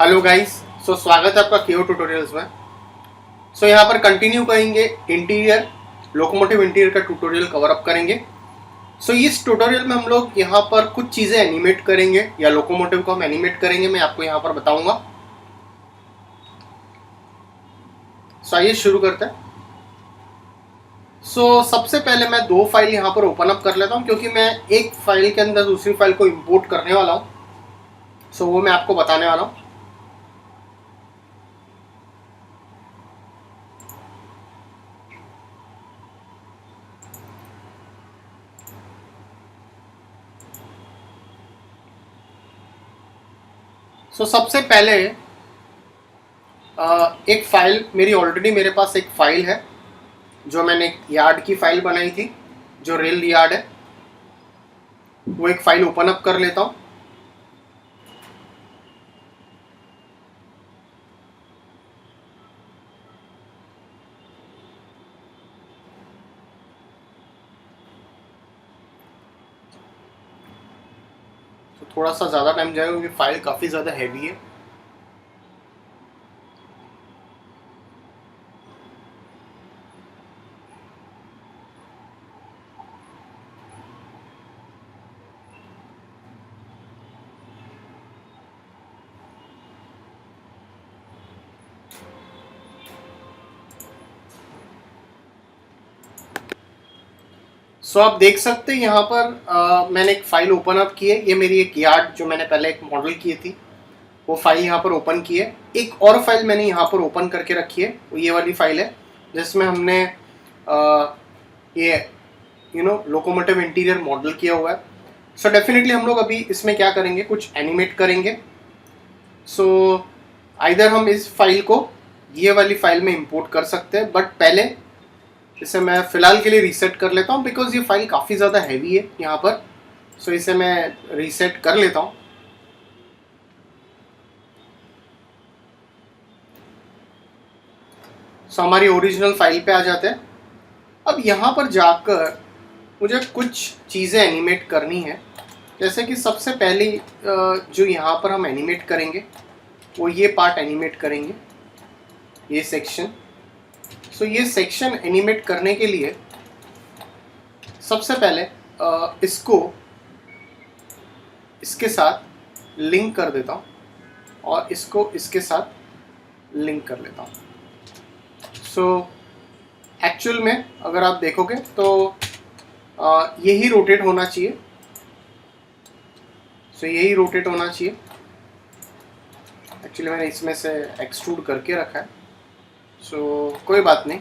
Hello guys. स्वागत है आपका केओ ट्यूटोरियल्स में। यहाँ पर कंटिन्यू करेंगे इंटीरियर, लोकोमोटिव इंटीरियर का ट्यूटोरियल कवर अप करेंगे। इस ट्यूटोरियल में हम लोग यहाँ पर कुछ चीज़ें एनिमेट करेंगे या लोकोमोटिव को हम एनिमेट करेंगे, मैं आपको यहाँ पर बताऊंगा। आइए शुरू करते हैं। सबसे पहले मैं दो फाइल यहाँ पर ओपन अप कर लेता हूँ, क्योंकि मैं एक फाइल के अंदर दूसरी फाइल को इंपोर्ट करने वाला हूँ। वो मैं आपको बताने वाला हूँ। सबसे पहले एक फाइल ऑलरेडी मेरे पास एक फाइल है, जो मैंने यार्ड की फाइल बनाई थी, जो रेल यार्ड है। वो एक फाइल ओपन अप कर लेता हूँ। थोड़ा सा ज़्यादा टाइम जाएगा, क्योंकि फाइल काफ़ी ज़्यादा हैवी है। आप देख सकते हैं यहाँ पर मैंने एक फाइल ओपन अप की है। ये मेरी एक यार्ड, जो मैंने पहले एक मॉडल की थी, वो फाइल यहाँ पर ओपन की है। एक और फाइल मैंने यहाँ पर ओपन करके रखी है, वो ये वाली फाइल है, जिसमें हमने ये लोकोमोटिव इंटीरियर मॉडल किया हुआ है। डेफिनेटली हम लोग अभी इसमें क्या करेंगे, कुछ एनिमेट करेंगे। आइदर हम इस फाइल को ये वाली फाइल में इंपोर्ट कर सकते हैं, बट पहले इसे मैं फ़िलहाल के लिए रीसेट कर लेता हूँ, बिकॉज ये फाइल काफ़ी ज़्यादा हैवी है यहाँ पर। इसे मैं रीसेट कर लेता हूँ। हमारी ओरिजिनल फाइल पे आ जाते हैं। अब यहाँ पर जाकर मुझे कुछ चीज़ें एनिमेट करनी है। जैसे कि सबसे पहली जो यहाँ पर हम एनिमेट करेंगे, वो ये पार्ट एनिमेट करेंगे, ये सेक्शन। ये सेक्शन एनिमेट करने के लिए सबसे पहले इसको इसके साथ लिंक कर देता हूँ, और इसको इसके साथ लिंक कर लेता हूँ। एक्चुअल में अगर आप देखोगे तो यही रोटेट होना चाहिए। यही रोटेट होना चाहिए। एक्चुअली मैंने इसमें से एक्सट्रूड करके रखा है। कोई बात नहीं,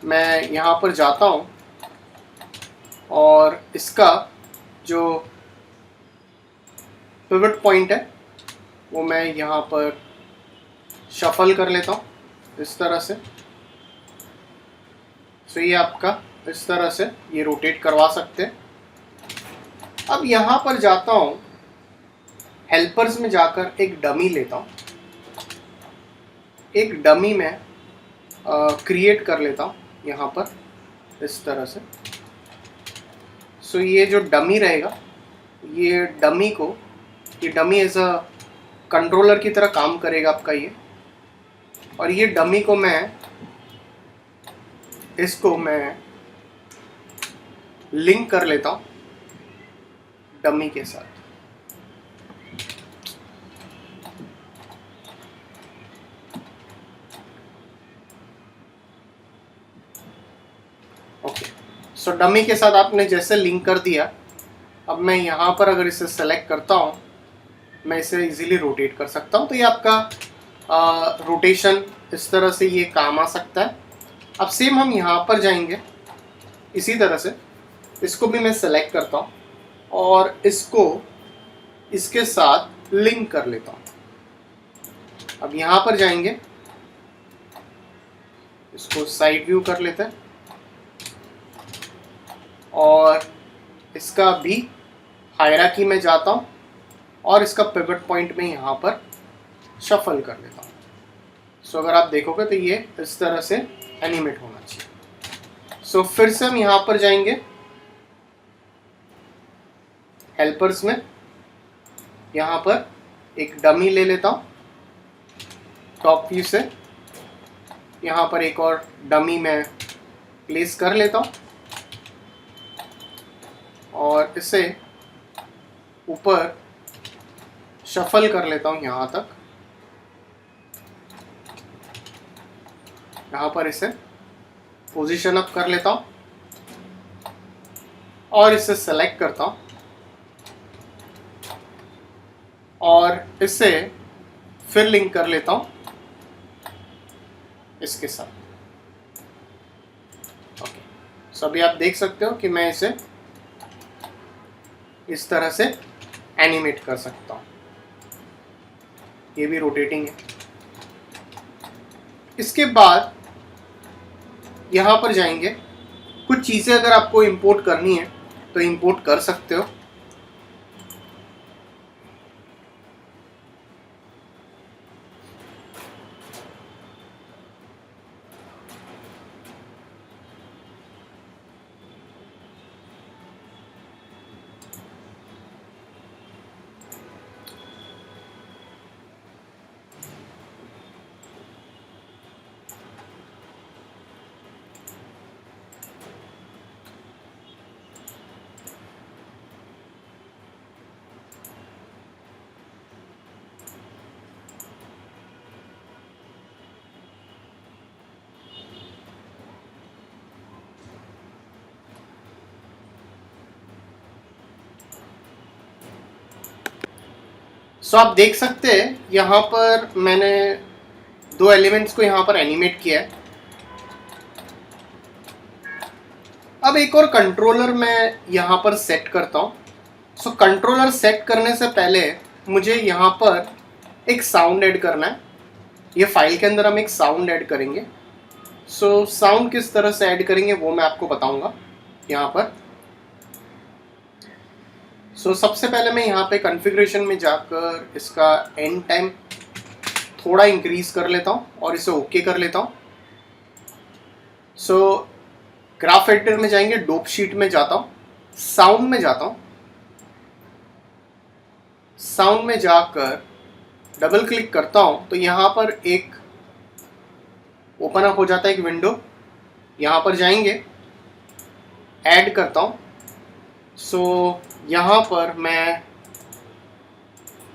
मैं यहाँ पर जाता हूँ और इसका जो पिवट पॉइंट है वो मैं यहाँ पर शफल कर लेता हूँ इस तरह से। ये आपका इस तरह से ये रोटेट करवा सकते हैं। अब यहाँ पर जाता हूँ, हेल्पर्स में जाकर एक डमी लेता हूँ। एक डमी में क्रिएट कर लेता हूँ यहाँ पर इस तरह से। ये जो डमी रहेगा, ये डमी एज अ कंट्रोलर की तरह काम करेगा आपका ये। और ये डमी को इसको मैं लिंक कर लेता हूँ डमी के साथ। ओके, डमी के साथ आपने जैसे लिंक कर दिया, अब मैं यहाँ पर अगर इसे सेलेक्ट करता हूँ, मैं इसे इजीली रोटेट कर सकता हूँ। तो ये आपका रोटेशन इस तरह से ये काम आ सकता है। अब सेम हम यहाँ पर जाएंगे, इसी तरह से इसको भी मैं सेलेक्ट करता हूँ और इसको इसके साथ लिंक कर लेता हूँ। अब यहाँ पर जाएंगे, इसको साइड व्यू कर लेते हैं और इसका भी हायरार्की में जाता हूँ और इसका पिवट पॉइंट में यहाँ पर शफल कर लेता हूँ। अगर आप देखोगे तो ये इस तरह से एनिमेट होना चाहिए। फिर से हम यहाँ पर जाएंगे, हेल्पर्स में यहाँ पर एक डमी ले लेता हूँ टॉप व्यू से यहाँ पर एक और डमी मैं प्लेस कर लेता हूँ और इसे ऊपर शफल कर लेता हूँ यहाँ तक। यहाँ पर इसे पोजीशन अप कर लेता हूँ और इसे सेलेक्ट करता हूँ और इसे फिर लिंक कर लेता हूँ इसके साथ। ओके, सो अभी आप देख सकते हो कि मैं इसे इस तरह से एनिमेट कर सकता हूँ। ये भी रोटेटिंग है। इसके बाद यहाँ पर जाएंगे, कुछ चीज़ें अगर आपको इंपोर्ट करनी है तो इंपोर्ट कर सकते हो। सो आप देख सकते हैं यहाँ पर मैंने दो एलिमेंट्स को यहाँ पर एनिमेट किया है। अब एक और कंट्रोलर मैं यहाँ पर सेट करता हूँ। सो कंट्रोलर सेट करने से पहले मुझे यहाँ पर एक साउंड ऐड करना है। ये फाइल के अंदर हम एक साउंड ऐड करेंगे। सो साउंड किस तरह से ऐड करेंगे वो मैं आपको बताऊंगा यहाँ पर। सो सबसे पहले मैं यहाँ पे कॉन्फ़िगरेशन में जाकर इसका एंड टाइम थोड़ा इंक्रीज कर लेता हूँ और इसे ओके कर लेता हूँ। सो ग्राफ एडिटर में जाएंगे, डोप शीट में जाता हूँ, साउंड में जाता हूँ। साउंड में जाकर डबल क्लिक करता हूँ तो यहाँ पर एक ओपन अप हो जाता है एक विंडो। यहाँ पर जाएंगे, ऐड करता हूँ। सो यहाँ पर मैं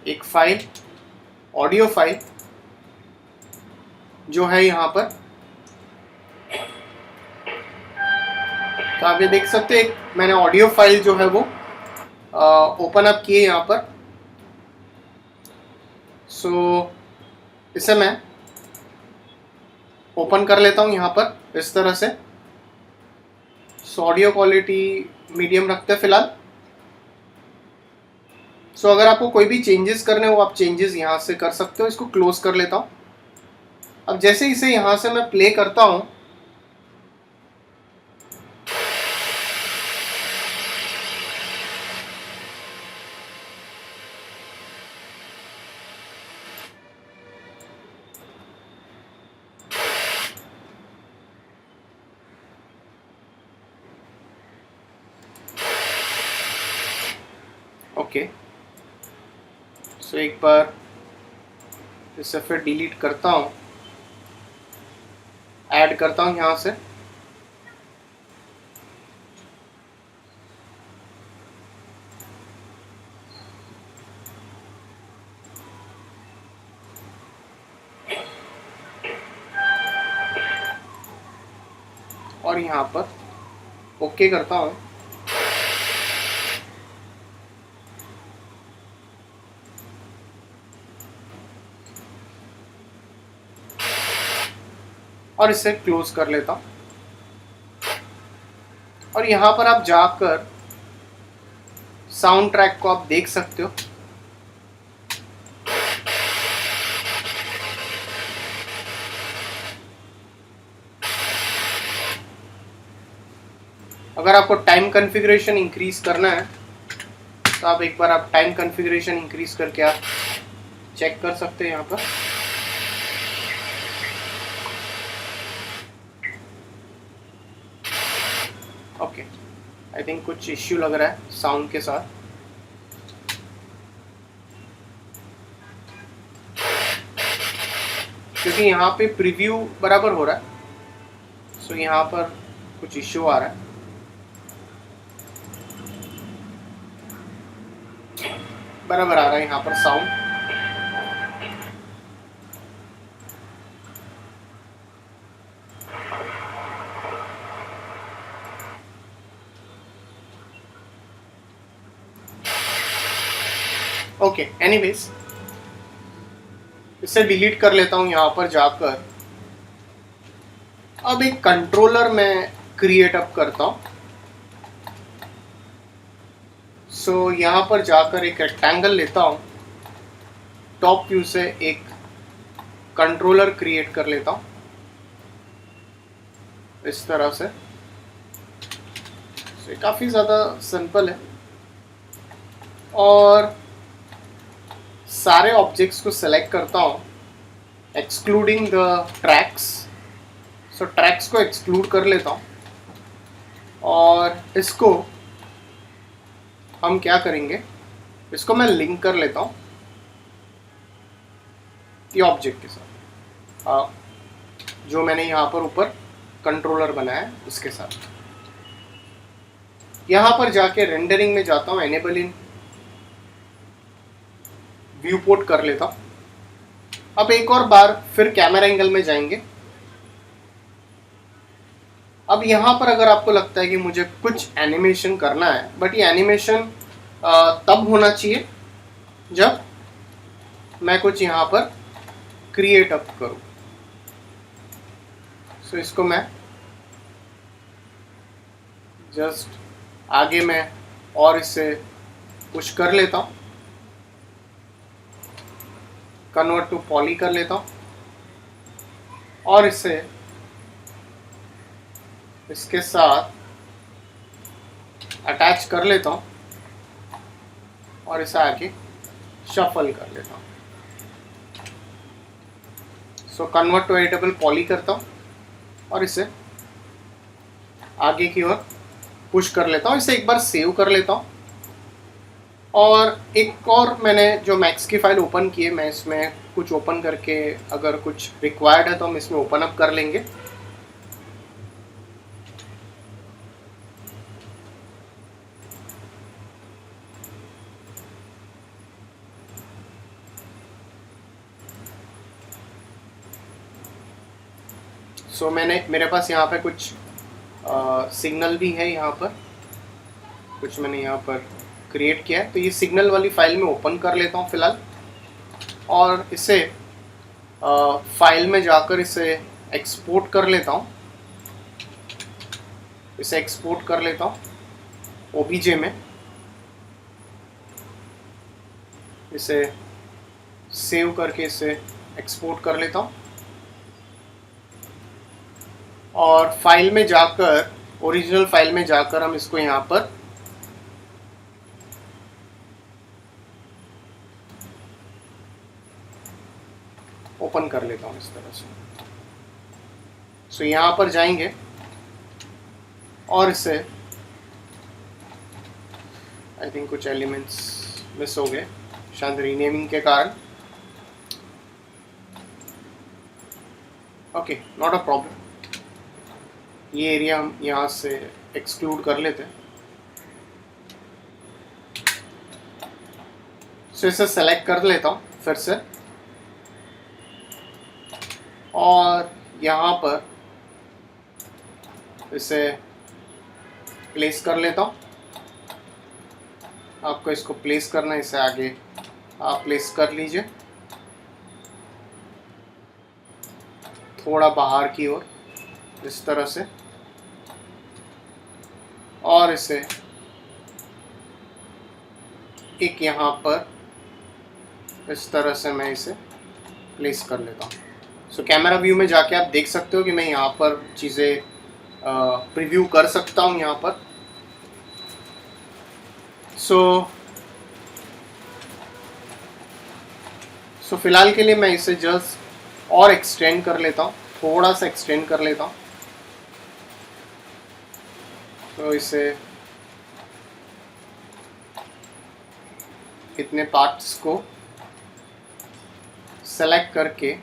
एक फाइल, ऑडियो फाइल जो है यहाँ पर, तो आप ये देख सकते हैं मैंने ऑडियो फाइल जो है वो ओपन अप किए यहाँ पर। सो इसे मैं ओपन कर लेता हूँ यहाँ पर इस तरह से। सो ऑडियो क्वालिटी मीडियम रखते हैं फिलहाल। सो अगर आपको कोई भी चेंजेस करने हो आप चेंजेस यहाँ से कर सकते हो। इसको क्लोज कर लेता हूँ। अब जैसे इसे यहाँ से मैं प्ले करता हूँ ओके। सो एक बार इसे फिर डिलीट करता हूँ, ऐड करता हूँ यहाँ से। और यहाँ पर ओके करता हूँ। और इसे क्लोज कर लेता हूँ। और यहाँ पर आप जाकर साउंड ट्रैक को आप देख सकते हो। अगर आपको टाइम कॉन्फ़िगरेशन इंक्रीज करना है तो आप एक बार आप टाइम कॉन्फ़िगरेशन इंक्रीज करके आप चेक कर सकते हैं यहाँ पर। ओके, आई थिंक कुछ इश्यू लग रहा है साउंड के साथ। क्योंकि यहाँ पे प्रीव्यू बराबर हो रहा है, सो यहाँ पर कुछ इश्यू आ रहा है। बराबर आ रहा है यहाँ पर साउंड। ओके, एनीवेज इसे डिलीट कर लेता हूँ यहाँ पर जाकर। अब एक कंट्रोलर मैं क्रिएट अप करता हूँ। सो यहाँ पर जाकर एक रेक्टेंगल लेता हूँ, टॉप व्यू से एक कंट्रोलर क्रिएट कर लेता हूँ इस तरह से। काफ़ी ज़्यादा सिंपल है। और सारे ऑब्जेक्ट्स को सेलेक्ट करता हूँ excluding the tracks. So tracks को एक्सक्लूड कर लेता हूँ और इसको हम क्या करेंगे, इसको मैं लिंक कर लेता हूँ ये ऑब्जेक्ट के साथ, जो मैंने यहाँ पर ऊपर कंट्रोलर बनाया है उसके साथ। यहाँ पर जाके रेंडरिंग में जाता हूँ, एनेबल इन व्यू पोर्ट कर लेता हूँ। अब एक और बार फिर कैमरा एंगल में जाएंगे। अब यहाँ पर अगर आपको लगता है कि मुझे कुछ एनिमेशन करना है, बट ये एनिमेशन तब होना चाहिए जब मैं कुछ यहाँ पर क्रिएट अप करूँ। सो इसको मैं जस्ट आगे में और इसे पुश कर लेता हूँ, कन्वर्ट टू पॉली कर लेता हूँ और इसे इसके साथ अटैच कर लेता हूँ और इसे आगे शफल कर लेता हूँ। So convert to editable poly करता हूँ और इसे आगे की ओर पुश कर लेता हूँ। इसे एक बार सेव कर लेता हूँ और एक और मैंने जो मैक्स की फाइल ओपन की है, मैं इसमें कुछ ओपन करके अगर कुछ रिक्वायर्ड है तो हम इसमें ओपन अप कर लेंगे। सो मेरे पास यहाँ पे कुछ सिग्नल भी है, यहाँ पर कुछ मैंने यहाँ पर क्रिएट किया है, तो ये सिग्नल वाली फाइल में ओपन कर लेता हूँ फ़िलहाल और इसे फाइल में जाकर इसे एक्सपोर्ट कर लेता हूँ। इसे एक्सपोर्ट कर लेता हूँ ओबीजे में, इसे सेव करके इसे एक्सपोर्ट कर लेता हूँ और फाइल में जाकर, ओरिजिनल फाइल में जाकर हम इसको यहाँ पर ओपन कर लेता हूँ इस तरह से। सो यहाँ पर जाएंगे और इसे आई थिंक कुछ एलिमेंट्स मिस हो गए शायद रीनेमिंग के कारण। ओके, नॉट अ प्रॉब्लम, ये एरिया हम यहाँ से एक्सक्लूड कर लेते हैं। सो इसे सेलेक्ट कर लेता हूँ फिर से और यहाँ पर इसे प्लेस कर लेता हूँ। आपको इसको प्लेस करना है, इसे आगे आप प्लेस कर लीजिए थोड़ा बाहर की ओर इस तरह से और इसे एक यहाँ पर इस तरह से मैं इसे प्लेस कर लेता हूँ। सो कैमरा व्यू में जाके आप देख सकते हो कि मैं यहाँ पर चीज़ें प्रीव्यू कर सकता हूँ यहाँ पर। सो फिलहाल के लिए मैं इसे जस्ट और एक्सटेंड कर लेता हूँ, थोड़ा सा एक्सटेंड कर लेता हूँ। तो इसे इतने पार्ट्स को सेलेक्ट करके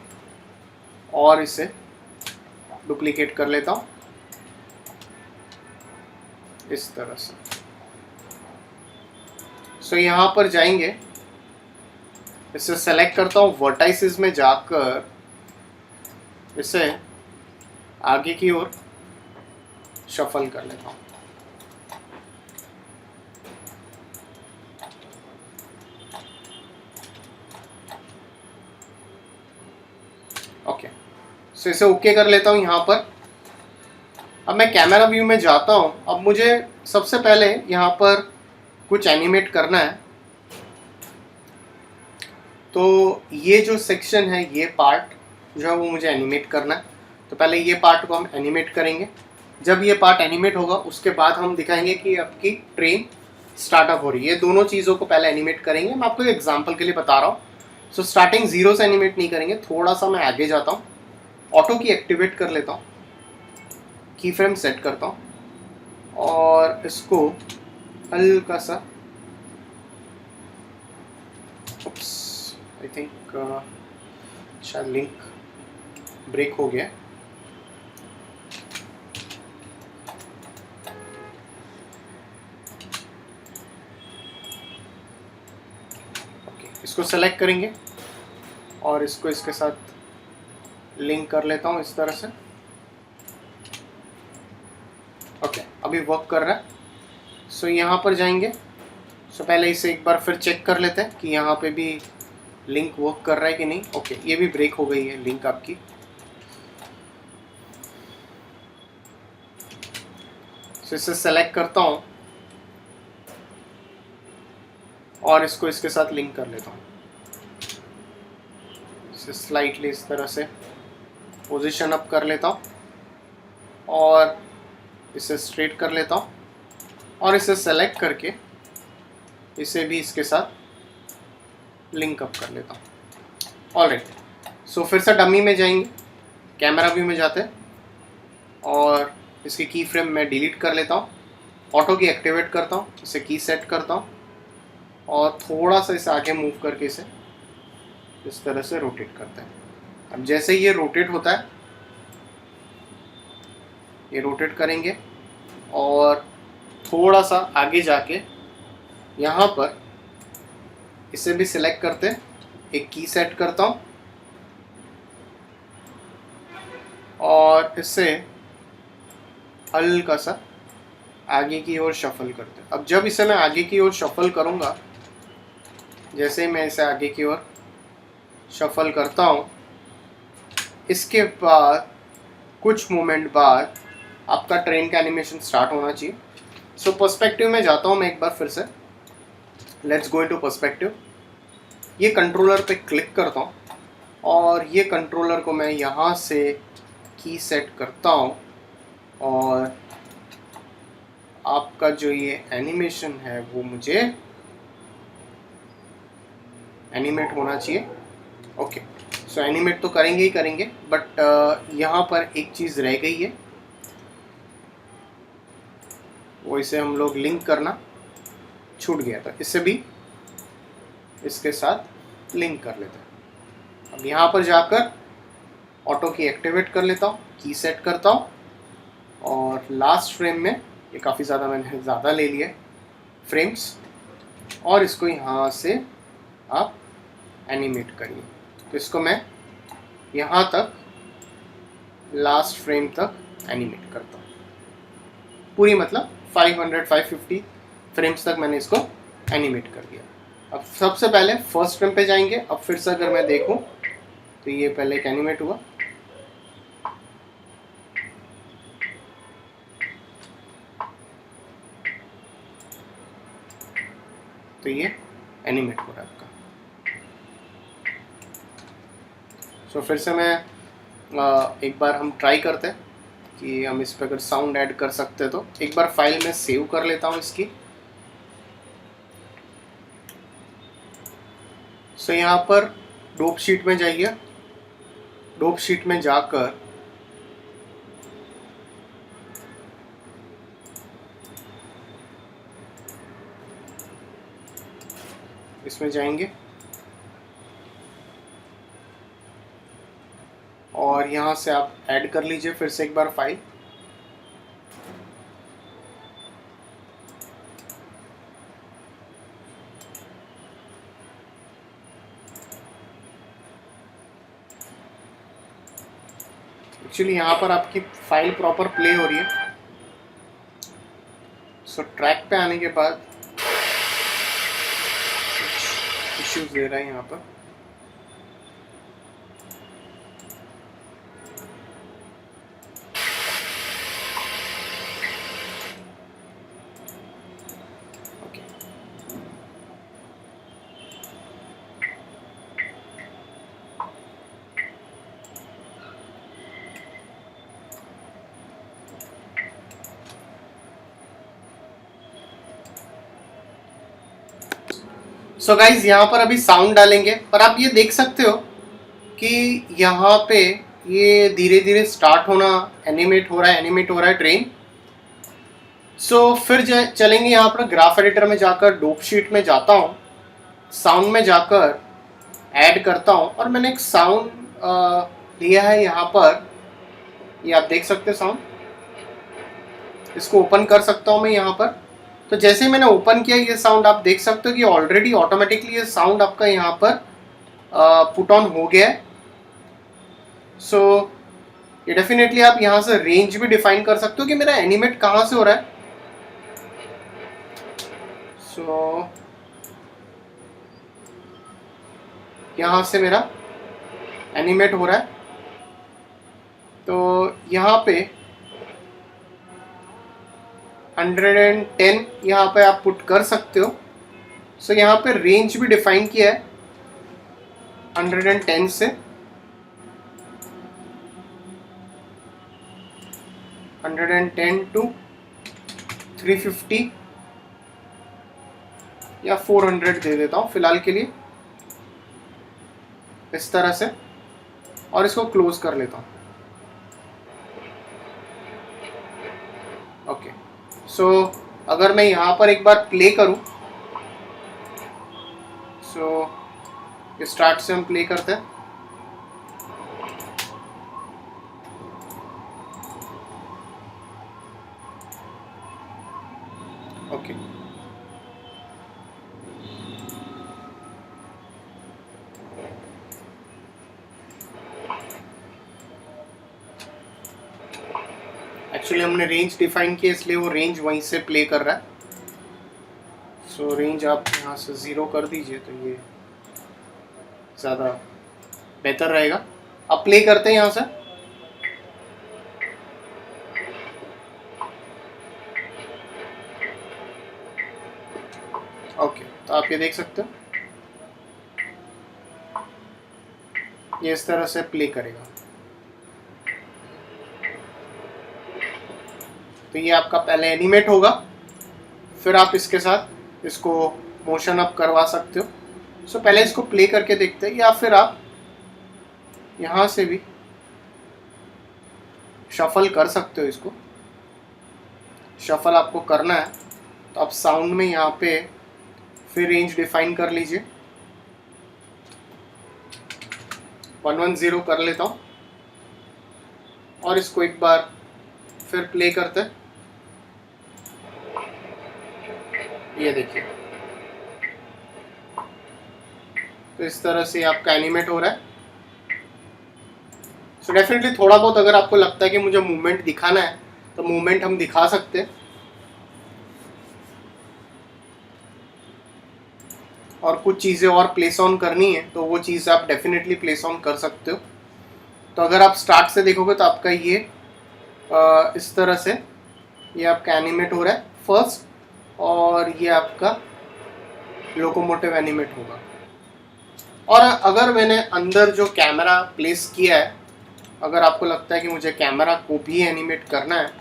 और इसे डुप्लीकेट कर लेता हूँ इस तरह से। सो यहाँ पर जाएंगे, इसे सेलेक्ट करता हूँ, वर्टाइसिस में जाकर इसे आगे की ओर शफल कर लेता हूँ। ओके, सो इसे ओके कर लेता हूँ यहाँ पर। अब मैं कैमरा व्यू में जाता हूँ। अब मुझे सबसे पहले यहाँ पर कुछ एनिमेट करना है। तो ये जो सेक्शन है, ये पार्ट जो है वो मुझे एनिमेट करना है। तो पहले ये पार्ट को हम एनिमेट करेंगे। जब ये पार्ट एनिमेट होगा उसके बाद हम दिखाएंगे कि आपकी ट्रेन स्टार्टअप हो रही है। ये दोनों चीज़ों को पहले एनिमेट करेंगे। मैं आपको एक एग्जांपल के लिए बता रहा हूँ। सो स्टार्टिंग 0 से एनिमेट नहीं करेंगे, थोड़ा सा मैं आगे जाता हूँ, ऑटो की एक्टिवेट कर लेता हूँ, की फ्रेम सेट करता हूँ और इसको हल्का सा, आई थिंक शायद लिंक ब्रेक हो गया। इसको सेलेक्ट करेंगे और इसको इसके साथ लिंक कर लेता हूँ इस तरह से। ओके, अभी वर्क कर रहा है। सो यहाँ पर जाएंगे। सो पहले इसे एक बार फिर चेक कर लेते हैं कि यहाँ पे भी लिंक वर्क कर रहा है कि नहीं। ओके, ये भी ब्रेक हो गई है लिंक आपकी। सो इसे सेलेक्ट करता हूँ और इसको इसके साथ लिंक कर लेता हूँ। इसे स्लाइटली इस तरह से पोजीशन अप कर लेता हूँ और इसे स्ट्रेट कर लेता हूँ और इसे सेलेक्ट करके इसे भी इसके साथ लिंक अप कर लेता हूँ। ऑलराइट, सो फिर से डमी में जाएंगे, कैमरा व्यू में जाते हैं और इसकी की फ्रेम मैं डिलीट कर लेता हूँ, ऑटो की एक्टिवेट करता हूँ, इसे की सेट करता हूँ और थोड़ा सा इसे आगे मूव करके इसे इस तरह से रोटेट करते हैं। अब जैसे ही ये रोटेट होता है, ये रोटेट करेंगे और थोड़ा सा आगे जाके यहाँ पर इसे भी सिलेक्ट करते हैं, एक की सेट करता हूँ और इसे हल्का सा आगे की ओर शफल करते हैं। अब जब इसे मैं आगे की ओर शफल करूँगा, जैसे ही मैं इसे आगे की ओर शफल करता हूँ, इसके बाद कुछ मोमेंट बाद आपका ट्रेन का एनिमेशन स्टार्ट होना चाहिए। सो पर्सपेक्टिव में जाता हूँ मैं एक बार फिर से। Let's go into perspective. ये कंट्रोलर पे क्लिक करता हूँ और ये कंट्रोलर को मैं यहाँ से की सेट करता हूँ और आपका जो ये एनिमेशन है वो मुझे एनिमेट होना चाहिए। ओके, सो एनिमेट तो करेंगे ही करेंगे, बट यहाँ पर एक चीज़ रह गई है, वो इसे हम लोग लिंक करना छूट गया था। इसे भी इसके साथ लिंक कर लेते हैं। अब यहाँ पर जाकर ऑटो की एक्टिवेट कर लेता हूँ, की सेट करता हूँ और लास्ट फ्रेम में, ये काफ़ी ज़्यादा मैंने ज़्यादा ले लिया फ्रेम्स, और इसको यहाँ से आप एनिमेट करिए। तो इसको मैं यहाँ तक, लास्ट फ्रेम तक एनिमेट करता हूँ। पूरी मतलब 500-550 फ्रेम्स तक मैंने इसको एनिमेट कर दिया। अब सबसे पहले फर्स्ट फ्रेम पे जाएंगे। अब फिर से अगर मैं देखूं तो ये पहले एक एनिमेट हुआ, तो ये एनिमेट हो रहा है आपका। सो फिर से मैं एक बार हम ट्राई करते हैं कि हम इस पर अगर साउंड ऐड कर सकते हैं। तो एक बार फाइल में सेव कर लेता हूँ इसकी। सो यहाँ पर डोप शीट में जाइए। डोप शीट में जाकर इसमें जाएंगे और यहाँ से आप ऐड कर लीजिए फिर से एक बार फाइल। एक्चुअली यहाँ पर आपकी फाइल प्रॉपर प्ले हो रही है। सो ट्रैक पे आने के बाद इश्यूज दे रहा है यहाँ पर। सो गाइज यहाँ पर अभी साउंड डालेंगे और आप ये देख सकते हो कि यहाँ पे ये धीरे धीरे स्टार्ट होना, एनिमेट हो रहा है ट्रेन। सो फिर चलेंगे यहाँ पर ग्राफ एडिटर में जाकर, डोप शीट में जाता हूँ, साउंड में जाकर ऐड करता हूँ और मैंने एक साउंड लिया है यहाँ पर, ये आप देख सकते हैं साउंड। इसको ओपन कर सकता हूँ मैं यहाँ पर। तो जैसे मैंने ओपन किया ये साउंड आप देख सकते हो कि ऑलरेडी ऑटोमेटिकली ये साउंड आपका यहाँ पर पुट ऑन हो गया है। सो ये डेफिनेटली आप यहाँ से रेंज भी डिफाइन कर सकते हो कि मेरा एनिमेट कहाँ से हो रहा है। सो यहाँ से मेरा एनिमेट हो रहा है। तो यहाँ पे 110 यहाँ पे आप पुट कर सकते हो। सो यहाँ पे रेंज भी डिफाइन किया है 110 से 110 टू 350 या 400 दे देता हूँ फिलहाल के लिए, इस तरह से, और इसको क्लोज कर लेता हूँ। ओके, सो अगर मैं यहाँ पर एक बार प्ले करूँ, सो स्टार्ट से हम प्ले करते हैं। ओके, एक्चुअली हमने रेंज डिफाइन किया इसलिए वो रेंज वहीं से प्ले कर रहा है। सो रेंज आप यहाँ से 0 कर दीजिए तो ये ज़्यादा बेहतर रहेगा। अब प्ले करते हैं यहाँ से। ओके, तो आप ये देख सकते हो ये इस तरह से प्ले करेगा। तो ये आपका पहले एनिमेट होगा, फिर आप इसके साथ इसको मोशन अप करवा सकते हो। सो पहले इसको प्ले करके देखते हैं, या फिर आप यहाँ से भी शफल कर सकते हो। इसको शफल आपको करना है तो आप साउंड में यहाँ पे फिर रेंज डिफाइन कर लीजिए, 110 कर लेता हूँ और इसको एक बार फिर प्ले करते हैं। ये देखिए, तो इस तरह से आपका एनिमेट हो रहा है। सो डेफिनेटली थोड़ा बहुत अगर आपको लगता है कि मुझे मूवमेंट दिखाना है तो मूवमेंट हम दिखा सकते हैं, और कुछ चीज़ें और प्लेस ऑन करनी है तो वो चीज़ आप डेफिनेटली प्लेस ऑन कर सकते हो। तो अगर आप स्टार्ट से देखोगे तो आपका ये इस तरह से ये आपका एनिमेट हो रहा है फर्स्ट, और ये आपका लोकोमोटिव एनिमेट होगा। और अगर मैंने अंदर जो कैमरा प्लेस किया है, अगर आपको लगता है कि मुझे कैमरा को भी एनिमेट करना है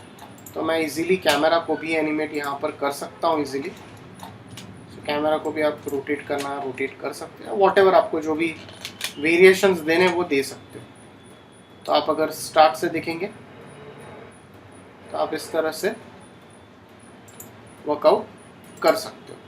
तो मैं इजीली कैमरा को भी एनिमेट यहाँ पर कर सकता हूँ इजीली। तो कैमरा को भी आप रोटेट करना है रोटेट कर सकते हैं, वॉटेवर आपको जो भी वेरिएशंस देने वो दे सकते हो। तो आप अगर स्टार्ट से देखेंगे तो आप इस तरह से वर्कआउट कर सकते हो।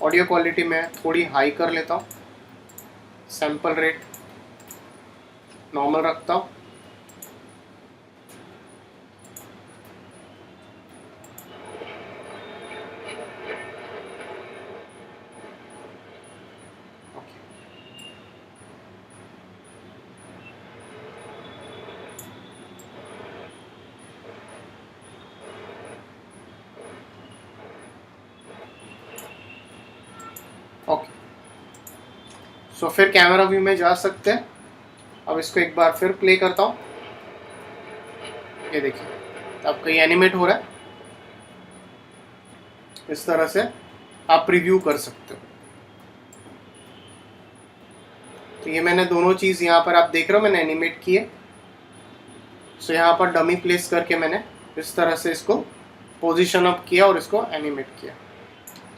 ऑडियो क्वालिटी मैं थोड़ी हाई कर लेता हूँ, सैंपल रेट नॉर्मल रखता हूँ। ओके, सो फिर कैमरा व्यू में जा सकते हैं। अब इसको एक बार फिर प्ले करता हूँ, ये देखिए अब कहीं एनिमेट हो रहा है। इस तरह से आप प्रीव्यू कर सकते हो। तो ये मैंने दोनों चीज़ यहाँ पर आप देख रहे हो मैंने एनिमेट किए। सो यहाँ पर डमी प्लेस करके मैंने इस तरह से इसको पोजीशन अप किया और इसको एनिमेट किया।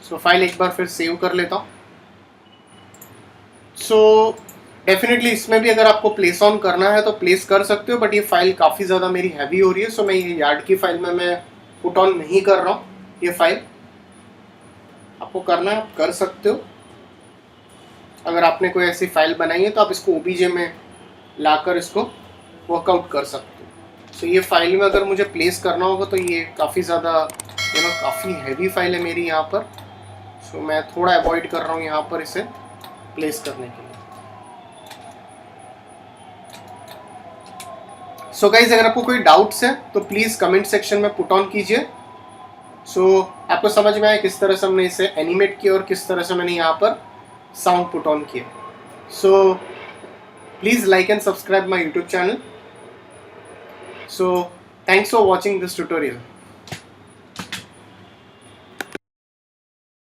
सो फाइल एक बार फिर सेव कर लेता हूँ। सो डेफिनेटली इसमें भी अगर आपको प्लेस ऑन करना है तो प्लेस कर सकते हो, बट ये फाइल काफ़ी ज़्यादा मेरी हैवी हो रही है। सो मैं ये यार्ड की फाइल में मैं पुट ऑन नहीं कर रहा हूँ। ये फाइल आपको करना है आप कर सकते हो। अगर आपने कोई ऐसी फाइल बनाई है तो आप इसको ओबीजे में लाकर इसको वर्कआउट कर सकते हो। सो ये फाइल में अगर मुझे प्लेस करना होगा तो ये काफ़ी ज़्यादा काफ़ी हैवी फाइल है मेरी यहाँ पर। सो मैं थोड़ा अवॉइड कर रहा हूँ यहाँ पर इसे प्लेस करने के लिए। सो गाइज अगर आपको कोई डाउट्स है तो प्लीज़ कमेंट सेक्शन में पुट ऑन कीजिए। सो आपको समझ में आया किस तरह से हमने इसे एनिमेट किया और किस तरह से मैंने यहाँ पर साउंड पुट ऑन किया। So please like and subscribe my YouTube channel. So thanks for watching this tutorial.